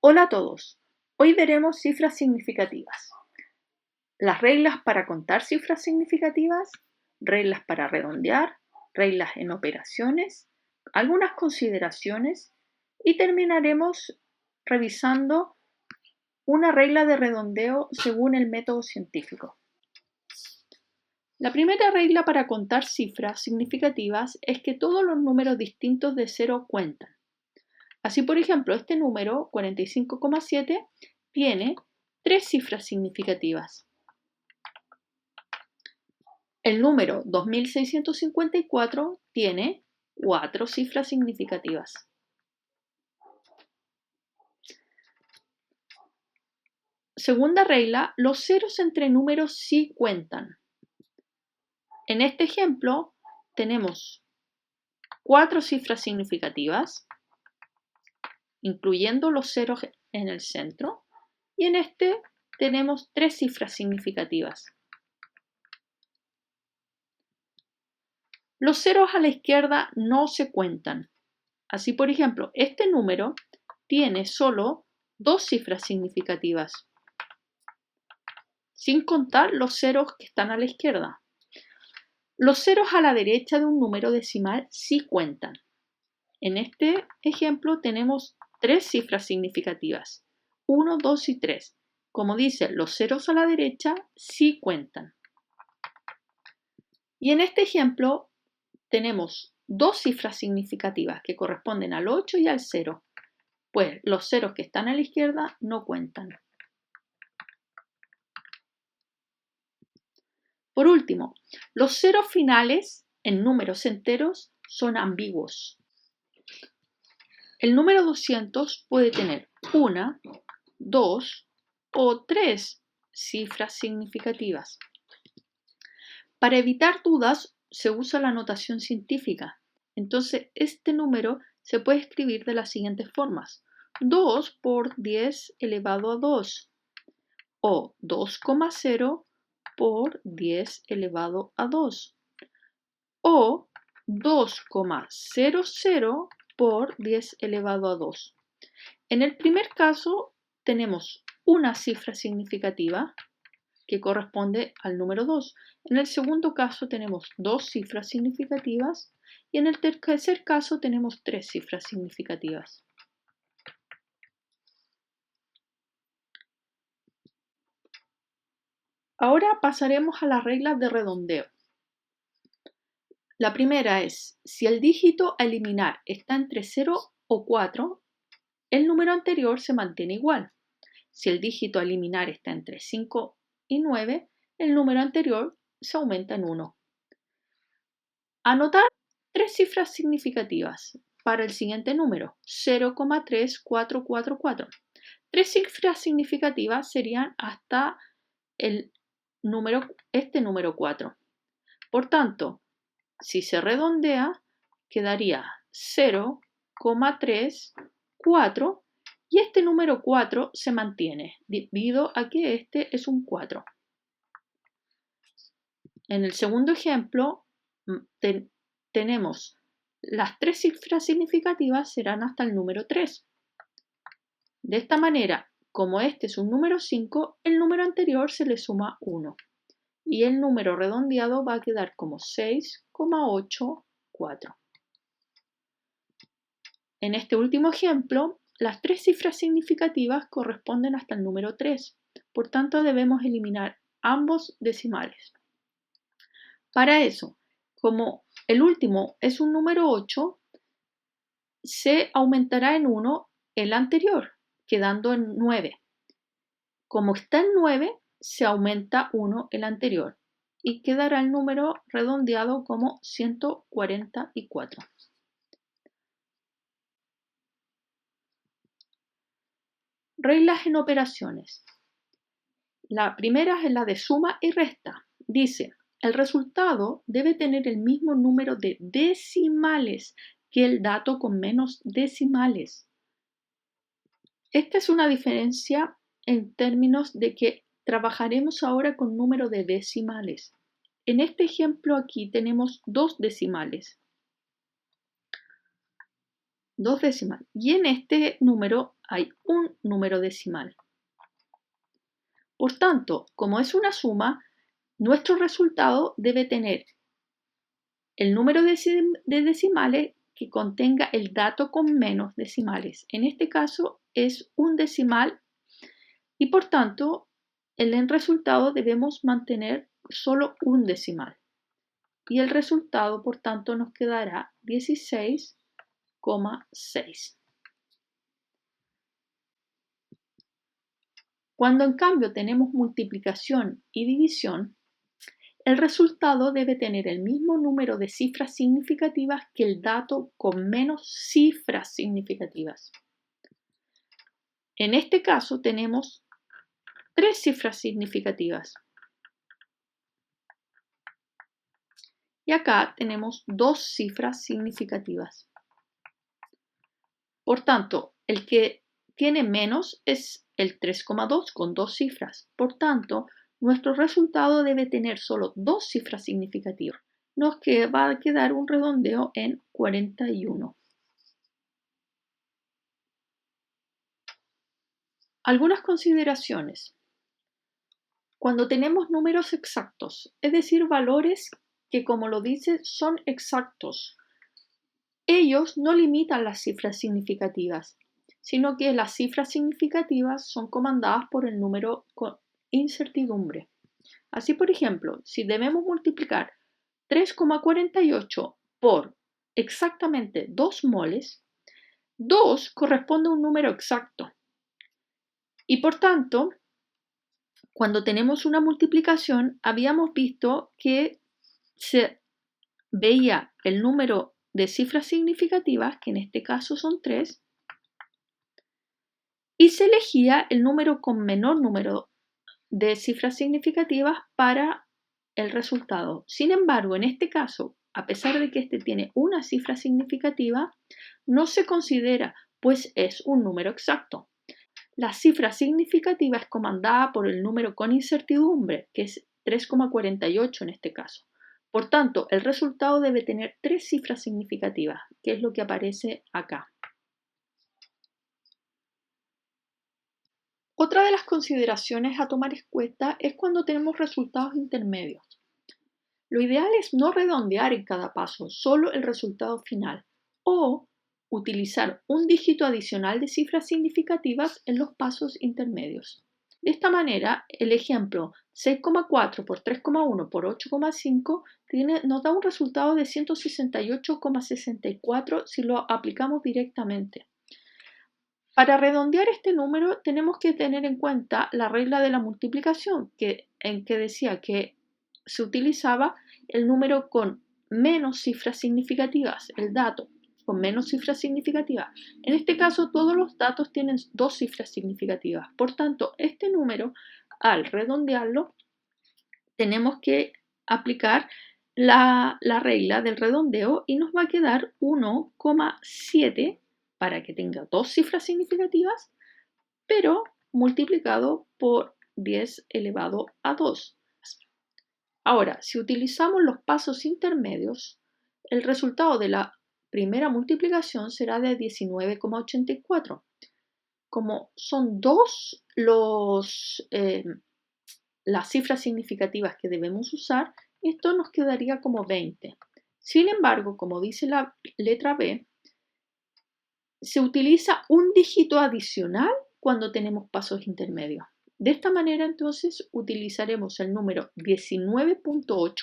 Hola a todos. Hoy veremos cifras significativas. Las reglas para contar cifras significativas, reglas para redondear, reglas en operaciones, algunas consideraciones y terminaremos revisando una regla de redondeo según el método científico. La primera regla para contar cifras significativas es que todos los números distintos de 0 cuentan. Así, por ejemplo, este número, 45,7, tiene 3 cifras significativas. El número 2654 tiene 4 cifras significativas. Segunda regla, los ceros entre números sí cuentan. En este ejemplo tenemos 4 cifras significativas, incluyendo los ceros en el centro, y en este tenemos 3 cifras significativas. Los ceros a la izquierda no se cuentan. Así, por ejemplo, este número tiene solo 2 cifras significativas, sin contar los ceros que están a la izquierda. Los ceros a la derecha de un número decimal sí cuentan. En este ejemplo tenemos 3 cifras significativas, 1, 2 y 3. Como dice, los ceros a la derecha sí cuentan. Y en este ejemplo tenemos 2 cifras significativas que corresponden al 8 y al 0, pues los ceros que están a la izquierda no cuentan. Por último, los ceros finales en números enteros son ambiguos. El número 200 puede tener 1, 2 o 3 cifras significativas. Para evitar dudas se usa la notación científica. Entonces, este número se puede escribir de las siguientes formas: 2 por 10 elevado a 2 o 2,0 por 10 elevado a 2 o 2,00 por 10 elevado a 2. En el primer caso tenemos una cifra significativa que corresponde al número 2. En el segundo caso tenemos 2 cifras significativas y en el tercer caso tenemos 3 cifras significativas. Ahora pasaremos a las reglas de redondeo. La primera es, si el dígito a eliminar está entre 0 o 4, el número anterior se mantiene igual. Si el dígito a eliminar está entre 5 y 9, el número anterior se aumenta en 1. Anotar 3 cifras significativas para el siguiente número, 0,3444. 3 cifras significativas serían hasta este número 4. Por tanto, si se redondea, quedaría 0,34 y este número 4 se mantiene debido a que este es un 4. En el segundo ejemplo, tenemos las 3 cifras significativas serán hasta el número 3. De esta manera, como este es un número 5, el número anterior se le suma 1 y el número redondeado va a quedar como 6,84. En este último ejemplo, las 3 cifras significativas corresponden hasta el número 3, por tanto debemos eliminar ambos decimales. Para eso, como el último es un número 8, se aumentará en 1 el anterior, quedando en 9. Como está en 9, se aumenta 1 el anterior y quedará el número redondeado como 144. Reglas en operaciones. La primera es la de suma y resta. Dice, el resultado debe tener el mismo número de decimales que el dato con menos decimales. Esta es una diferencia en términos de que trabajaremos ahora con número de decimales. En este ejemplo aquí tenemos 2 decimales. 2 decimales. Y en este número hay un número decimal. Por tanto, como es una suma, nuestro resultado debe tener el número de decimales que contenga el dato con menos decimales. En este caso es un decimal y por tanto en el resultado debemos mantener solo un decimal. Y el resultado, por tanto, nos quedará 16,6. Cuando en cambio tenemos multiplicación y división, el resultado debe tener el mismo número de cifras significativas que el dato con menos cifras significativas. En este caso tenemos 3 cifras significativas. Y acá tenemos 2 cifras significativas. Por tanto, el que tiene menos es el 3,2 con 2 cifras. Por tanto, nuestro resultado debe tener solo 2 cifras significativas. Nos va a quedar un redondeo en 41. Algunas consideraciones. Cuando tenemos números exactos, es decir, valores que, como lo dice, son exactos, ellos no limitan las cifras significativas, sino que las cifras significativas son comandadas por el número con incertidumbre. Así, por ejemplo, si debemos multiplicar 3,48 por exactamente 2 moles, 2 corresponde a un número exacto. Y por tanto, cuando tenemos una multiplicación, habíamos visto que se veía el número de cifras significativas, que en este caso son 3, y se elegía el número con menor número de cifras significativas para el resultado. Sin embargo, en este caso, a pesar de que este tiene una cifra significativa, no se considera, pues es un número exacto. La cifra significativa es comandada por el número con incertidumbre, que es 3,48 en este caso. Por tanto, el resultado debe tener 3 cifras significativas, que es lo que aparece acá. Otra de las consideraciones a tomar en cuenta es cuando tenemos resultados intermedios. Lo ideal es no redondear en cada paso, solo el resultado final, o utilizar un dígito adicional de cifras significativas en los pasos intermedios. De esta manera, el ejemplo 6,4 por 3,1 por 8,5 nos da un resultado de 168,64 si lo aplicamos directamente. Para redondear este número tenemos que tener en cuenta la regla de la multiplicación, en que decía que se utilizaba el número con menos cifras significativas, el dato con menos cifras significativas. En este caso, todos los datos tienen 2 cifras significativas. Por tanto, este número, al redondearlo, tenemos que aplicar la regla del redondeo y nos va a quedar 1,7 para que tenga 2 cifras significativas, pero multiplicado por 10 elevado a 2. Ahora, si utilizamos los pasos intermedios, el resultado de la primera multiplicación será de 19,84. Como son 2 las cifras significativas que debemos usar, esto nos quedaría como 20. Sin embargo, como dice la letra B, se utiliza un dígito adicional cuando tenemos pasos intermedios. De esta manera, entonces, utilizaremos el número 19,8,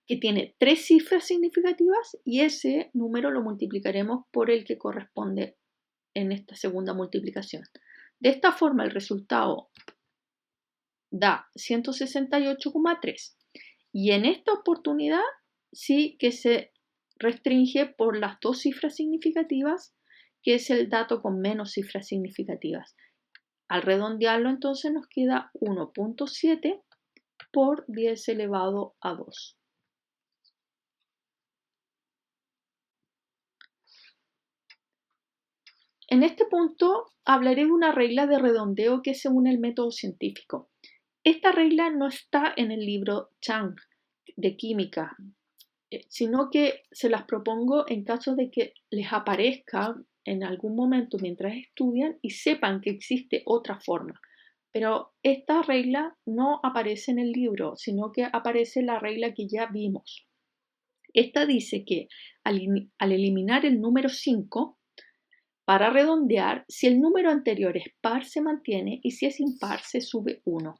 que tiene 3 cifras significativas, y ese número lo multiplicaremos por el que corresponde en esta segunda multiplicación. De esta forma, el resultado da 168,3. Y en esta oportunidad sí que se restringe por las 2 cifras significativas, que es el dato con menos cifras significativas. Al redondearlo, entonces nos queda 1,7 por 10 elevado a 2. En este punto hablaré de una regla de redondeo que es según el método científico. Esta regla no está en el libro Chang de química, sino que se las propongo en caso de que les aparezca en algún momento mientras estudian y sepan que existe otra forma. Pero esta regla no aparece en el libro, sino que aparece la regla que ya vimos. Esta dice que al eliminar el número 5, para redondear, si el número anterior es par se mantiene y si es impar se sube 1.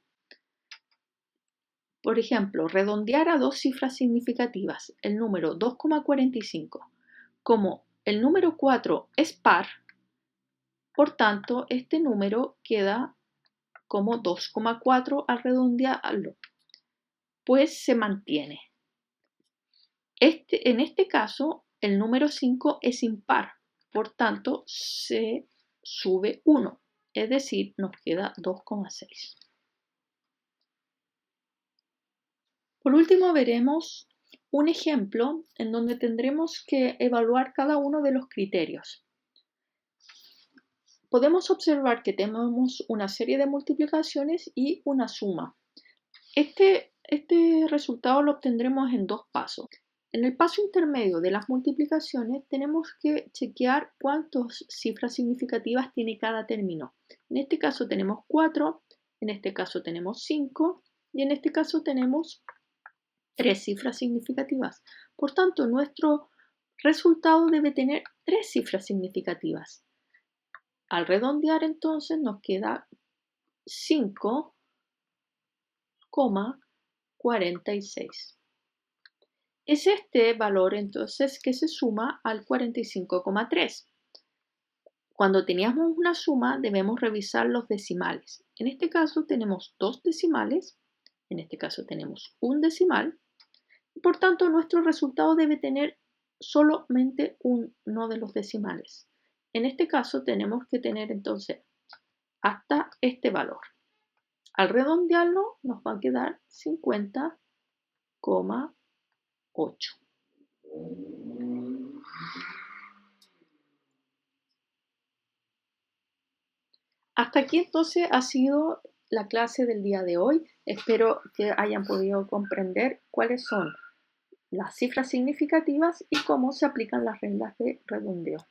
Por ejemplo, redondear a dos cifras significativas, el número 2,45. Como el número 4 es par, por tanto, este número queda como 2,4 al redondearlo, pues se mantiene. En este caso, el número 5 es impar, por tanto, se sube 1, es decir, nos queda 2,6. Por último, veremos un ejemplo en donde tendremos que evaluar cada uno de los criterios. Podemos observar que tenemos una serie de multiplicaciones y una suma. Este resultado lo obtendremos en dos pasos. En el paso intermedio de las multiplicaciones tenemos que chequear cuántas cifras significativas tiene cada término. En este caso tenemos 4, en este caso tenemos 5 y en este caso tenemos 3 cifras significativas. Por tanto, nuestro resultado debe tener 3 cifras significativas. Al redondear entonces nos queda 5,46. Es este valor entonces que se suma al 45,3. Cuando teníamos una suma debemos revisar los decimales. En este caso tenemos 2 decimales, en este caso tenemos un decimal, y por tanto nuestro resultado debe tener solamente uno de los decimales. En este caso tenemos que tener entonces hasta este valor. Al redondearlo nos va a quedar 50,8. Hasta aquí entonces ha sido la clase del día de hoy. Espero que hayan podido comprender cuáles son las cifras significativas y cómo se aplican las reglas de redondeo.